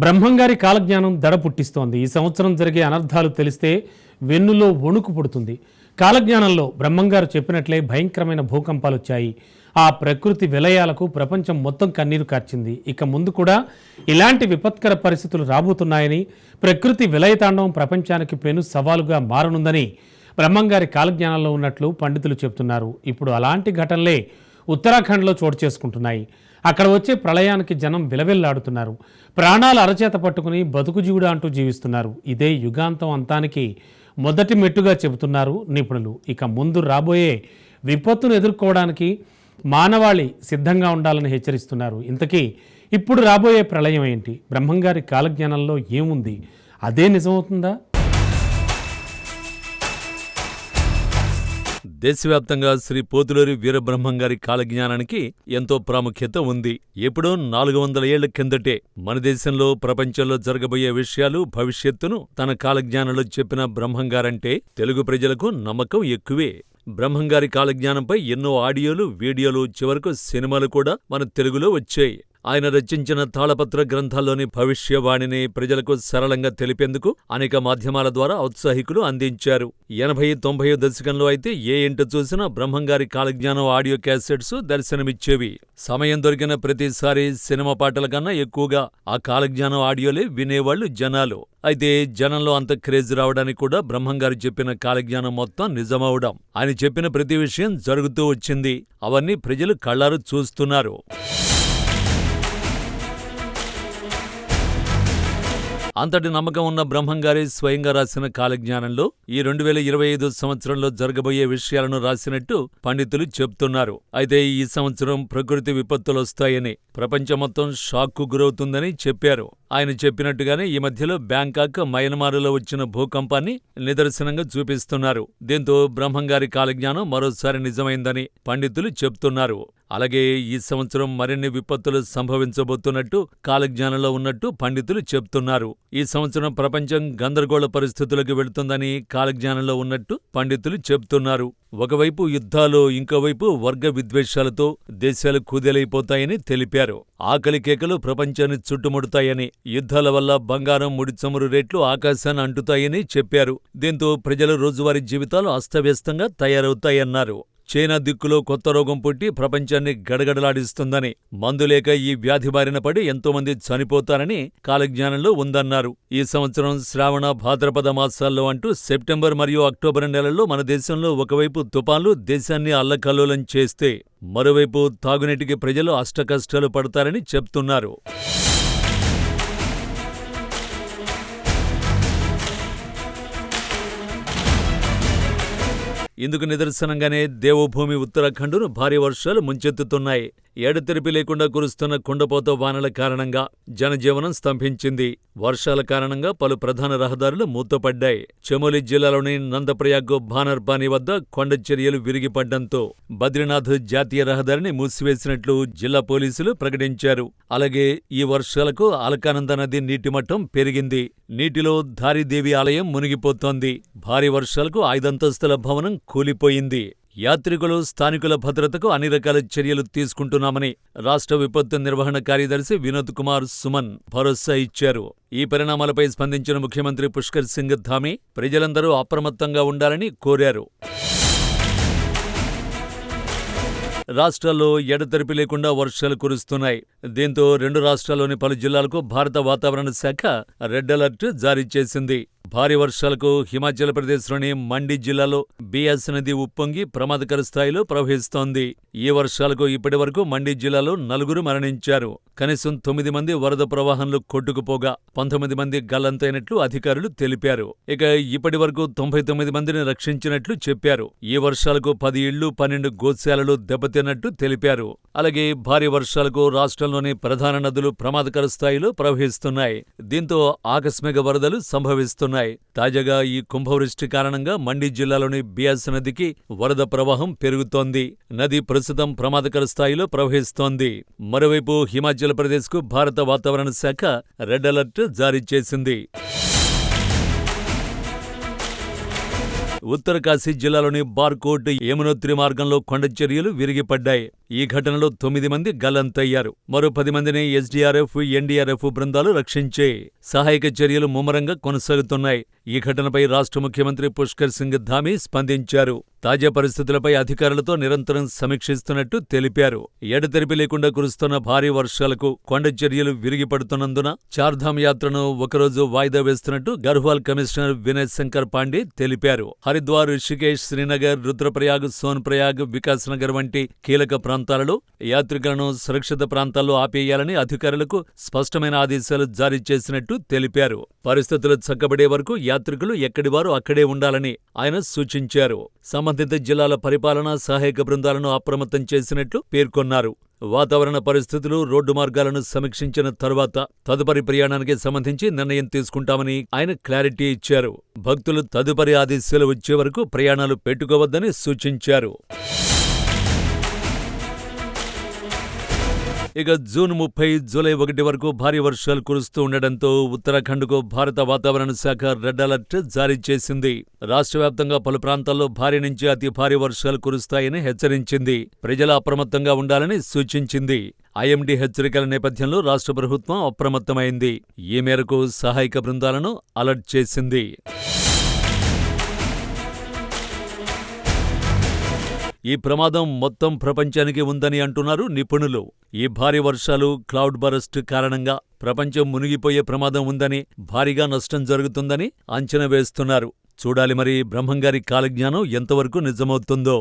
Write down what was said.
బ్రహ్మంగారి కాలజ్ఞానం దడ పుట్టిస్తోంది. ఈ సంవత్సరం జరిగే అనర్థాలు తెలిస్తే వెన్నులో వణుకు పుడుతుంది. కాలజ్ఞానంలో బ్రహ్మంగారు చెప్పినట్లే భయంకరమైన భూకంపాలు వచ్చాయి. ఆ ప్రకృతి విలయాలకు ప్రపంచం మొత్తం కన్నీరు కార్చింది. ఇక ముందు కూడా ఇలాంటి విపత్కర పరిస్థితులు రాబోతున్నాయని, ప్రకృతి విలయతాండవం ప్రపంచానికి పెను సవాలుగా మారనుందని బ్రహ్మంగారి కాలజ్ఞానంలో ఉన్నట్లు పండితులు చెబుతున్నారు. ఇప్పుడు అలాంటి ఘటనలే ఉత్తరాఖండ్లో చోటు చేసుకుంటున్నాయి. అక్కడ వచ్చే ప్రళయానికి జనం విలవిల్లాడుతున్నారు. ప్రాణాలు అరచేత పట్టుకుని బతుకు జీవుడా అంటూ జీవిస్తున్నారు. ఇదే యుగాంతం అంతానికి మొదటి మెట్టుగా చెబుతున్నారు నిపుణులు. ఇక ముందు రాబోయే విపత్తును ఎదుర్కోవడానికి మానవాళి సిద్ధంగా ఉండాలని హెచ్చరిస్తున్నారు. ఇంతకీ ఇప్పుడు రాబోయే ప్రళయం ఏంటి? బ్రహ్మంగారి కాలజ్ఞానంలో ఏముంది? అదే నిజమవుతుందా? దేశవ్యాప్తంగా శ్రీ పోతులూరి వీరబ్రహ్మంగారి కాలజ్ఞానానికి ఎంతో ప్రాముఖ్యత ఉంది. ఎప్పుడో 400 ఏళ్ల కిందటే మన దేశంలో, ప్రపంచంలో జరగబోయే విషయాలు, భవిష్యత్తును తన కాలజ్ఞానంలో చెప్పిన బ్రహ్మంగారంటే తెలుగు ప్రజలకు నమ్మకం ఎక్కువే. బ్రహ్మంగారి కాలజ్ఞానంపై ఎన్నో ఆడియోలు, వీడియోలు, చివరకు సినిమాలు కూడా మన తెలుగులో వచ్చాయి. ఆయన రచించిన తాళపత్ర గ్రంథాల్లోని భవిష్యవాణిని ప్రజలకు సరళంగా తెలిపేందుకు అనేక మాధ్యమాల ద్వారా ఔత్సాహికులు అందించారు. 80-90 దశకంలో అయితే ఏ ఇంట చూసినా బ్రహ్మంగారి కాలజ్ఞానం ఆడియో క్యాసెట్స్ దర్శనమిచ్చేవి. సమయం దొరికిన ప్రతిసారి సినిమా పాటల కన్నా ఎక్కువగా ఆ కాలజ్ఞానం ఆడియోలే వినేవాళ్లు జనాలు. అయితే జనంలో అంత క్రేజ్ రావడానికి కూడా బ్రహ్మంగారు చెప్పిన కాలజ్ఞానం మొత్తం నిజమవడం, ఆయన చెప్పిన ప్రతి విషయం జరుగుతూ వచ్చింది. అవన్నీ ప్రజలు కళ్ళారు చూస్తున్నారు. అంతటి నమ్మకం ఉన్న బ్రహ్మంగారి స్వయంగా రాసిన కాలజ్ఞానంలో ఈ 2025 సంవత్సరంలో జరగబోయే విషయాలను రాసినట్టు పండితులు చెప్తున్నారు. అయితే ఈ సంవత్సరం ప్రకృతి విపత్తులొస్తాయని, ప్రపంచం మొత్తం షాక్కు గురవుతుందని చెప్పారు. ఆయన చెప్పినట్టుగానే ఈ మధ్యలో బ్యాంకాక్, మయన్మారులో వచ్చిన భూకంపాన్ని నిదర్శనంగా చూపిస్తున్నారు. దీంతో బ్రహ్మంగారి కాలజ్ఞానం మరోసారి నిజమైందని పండితులు చెప్తున్నారు. అలాగే ఈ సంవత్సరం మరిన్ని విపత్తులు సంభవించబోతున్నట్టు కాలజ్ఞానంలో ఉన్నట్టు పండితులు చెప్తున్నారు. ఈ సంవత్సరం ప్రపంచం గందరగోళ పరిస్థితులకు వెళుతుందని కాలజ్ఞానంలో ఉన్నట్టు పండితులు చెప్తున్నారు. ఒకవైపు యుద్ధాలు, ఇంకోవైపు వర్గ విద్వేషాలతో దేశాలు కుదేలైపోతాయని తెలిపారు. ఆకలి కేకలు ప్రపంచాన్ని చుట్టుముడతాయని, యుద్ధాల వల్ల బంగారం, ముడి చమురు రేట్లు ఆకాశాన్ని అంటుతాయని చెప్పారు. దీంతో ప్రజల రోజువారీ జీవితాలు అస్తవ్యస్తంగా తయారవుతాయన్నారు. చైనా దిక్కులో కొత్త రోగం పుట్టి ప్రపంచాన్ని గడగడలాడిస్తుందని, మందులేక ఈ వ్యాధి బారిన పడి ఎంతోమంది చనిపోతారని కాలజ్ఞానంలో ఉందన్నారు. ఈ సంవత్సరం శ్రావణ, భాద్రపద మాసాల్లో అంటూ సెప్టెంబర్ మరియు అక్టోబర్ నెలల్లో మన దేశంలో ఒకవైపు తుపాన్లు దేశాన్ని అల్లకల్లోలం చేస్తే, మరోవైపు తాగునీటికి ప్రజలు అష్టకష్టాలు పడతారని చెప్తున్నారు. ఇందుకు నిదర్శనంగానే దేవభూమి ఉత్తరాఖండ్ను భారీ వర్షాలు ముంచెత్తుతున్నాయి. ఎడతెరిపి లేకుండా కురుస్తున్న కుండపోత వానల కారణంగా జనజీవనం స్తంభించింది. వర్షాల కారణంగా పలు ప్రధాన రహదారులు మూతపడ్డాయి. చమోలి జిల్లాలోని నందప్రయాగ్ భానర్పాని వద్ద కొండ చర్యలు విరిగిపడ్డంతో బద్రీనాథ్ జాతీయ రహదారిని మూసివేసినట్లు జిల్లా పోలీసులు ప్రకటించారు. అలాగే ఈ వర్షాలకు అలకానంద నది నీటిమట్టం పెరిగింది. నీటిలో ధారీదేవి ఆలయం మునిగిపోతోంది. భారీ వర్షాలకు 5 అంతస్తుల భవనం కూలిపోయింది. యాత్రికులు, స్థానికుల భద్రతకు అన్ని రకాల చర్యలు తీసుకుంటున్నామని రాష్ట్ర విపత్తు నిర్వహణ కార్యదర్శి వినోద్ కుమార్ సుమన్ భరోసా ఇచ్చారు. ఈ పరిణామాలపై స్పందించిన ముఖ్యమంత్రి పుష్కర్ సింగ్ ధామీ ప్రజలందరూ అప్రమత్తంగా ఉండాలని కోరారు. రాష్ట్రాల్లో ఎడతెరిపి లేకుండా వర్షాలు కురుస్తున్నాయి. దీంతో 2 రాష్ట్రాల్లోని పలు జిల్లాలకు భారత వాతావరణ శాఖ రెడ్ అలర్ట్ జారీ చేసింది. భారీ వర్షాలకు హిమాచల్ ప్రదేశ్లోని మండి జిల్లాలో బియాస్ నది ఉప్పొంగి ప్రమాదకర స్థాయిలో ప్రవహిస్తోంది. ఈ వర్షాలకు ఇప్పటి వరకు మండి జిల్లాలో 4 మరణించారు. కనీసం 9 మంది వరద ప్రవాహంలో కొట్టుకుపోగా 19 మంది గల్లంతైనట్లు అధికారులు తెలిపారు. ఇక ఇప్పటి వరకు 99 మందిని రక్షించినట్లు చెప్పారు. ఈ వర్షాలకు 10 ఇళ్లు, 12 గోశాలలు దెబ్బతిన్నట్టు తెలిపారు. అలాగే భారీ వర్షాలకు రాష్ట్రంలోని ప్రధాన నదులు ప్రమాదకర స్థాయిలో ప్రవహిస్తున్నాయి. దీంతో ఆకస్మిక వరదలు సంభవిస్తున్నాయి. తాజాగా ఈ కుంభవృష్టి కారణంగా మండి జిల్లాలోని బియాస్ నదికి వరద ప్రవాహం పెరుగుతోంది. నది ప్రస్తుతం ప్రమాదకర స్థాయిలో ప్రవహిస్తోంది. మరోవైపు హిమాచల్ ప్రదేశ్కు భారత వాతావరణ శాఖ రెడ్ అలర్ట్ జారీ చేసింది. ఉత్తరకాశీ జిల్లాలోని బార్కోట్, యమునోత్రి మార్గంలో కొండచర్యలు విరిగిపడ్డాయి. ఈ ఘటనలో 9 మంది గల్లంతయ్యారు. మరో 10 మందిని ఎస్డీఆర్ఎఫ్, ఎన్డీఆర్ఎఫ్ బృందాలు రక్షించే సహాయక చర్యలు ముమ్మరంగా కొనసాగుతున్నాయి. ఈ ఘటనపై రాష్ట్ర ముఖ్యమంత్రి పుష్కర్ సింగ్ ధామీ స్పందించారు. తాజా పరిస్థితులపై అధికారులతో నిరంతరం సమీక్షిస్తున్నట్టు తెలిపారు. ఎడతెరిపి లేకుండా కురుస్తున్న భారీ వర్షాలకు కొండ చర్యలు విరిగిపడుతున్నందున చార్ధామ్ యాత్రను ఒకరోజు వాయిదా వేస్తున్నట్టు గర్హ్వాల్ కమిషనర్ వినయ్ శంకర్ పాండే తెలిపారు. హరిద్వార్, రిషికేశ్, శ్రీనగర్, రుద్రప్రయాగ్, సోన్ప్రయాగ్, వికాస్ నగర్ వంటి కీలక ప్రాంతాలలో యాత్రికులను సురక్షిత ప్రాంతాల్లో ఆపేయాలని అధికారులకు స్పష్టమైన ఆదేశాలు జారీ చేసినట్టు తెలిపారు. పరిస్థితులు చక్కబడే వరకు యాత్రికులు ఎక్కడివారు అక్కడే ఉండాలని ఆయన సూచించారు. సంబంధిత జిల్లాల పరిపాలన, సహాయక బృందాలను అప్రమత్తం చేసినట్లు పేర్కొన్నారు. వాతావరణ పరిస్థితులు, రోడ్డు మార్గాలను సమీక్షించిన తరువాత తదుపరి ప్రయాణానికి సంబంధించి నిర్ణయం తీసుకుంటామని ఆయన క్లారిటీ ఇచ్చారు. భక్తులు తదుపరి ఆదేశాలు వచ్చే వరకు ప్రయాణాలు పెట్టుకోవద్దని సూచించారు. ఇక జూన్ 30, జూలై 1 వరకు భారీ వర్షాలు కురుస్తూ ఉండడంతో ఉత్తరాఖండ్కు భారత వాతావరణ శాఖ రెడ్ అలర్ట్ జారీ చేసింది. రాష్ట్ర వ్యాప్తంగా పలు ప్రాంతాల్లో భారీ నుంచి అతి భారీ వర్షాలు కురుస్తాయని హెచ్చరించింది. ప్రజలు అప్రమత్తంగా ఉండాలని సూచించింది. ఐఎండీ హెచ్చరికల నేపథ్యంలో రాష్ట్ర ప్రభుత్వం అప్రమత్తమైంది. ఈ మేరకు సహాయక బృందాలను అలర్ట్ చేసింది. ఈ ప్రమాదం మొత్తం ప్రపంచానికి ఉందని అంటున్నారు నిపుణులు. ఈ భారీ వర్షాలు, క్లౌడ్ బరస్ట్ కారణంగా ప్రపంచం మునిగిపోయే ప్రమాదం ఉందని, భారీగా నష్టం జరుగుతుందని అంచనా వేస్తున్నారు. చూడాలి మరి బ్రహ్మంగారి కాలజ్ఞానం ఎంతవరకు నిజమవుతుందో.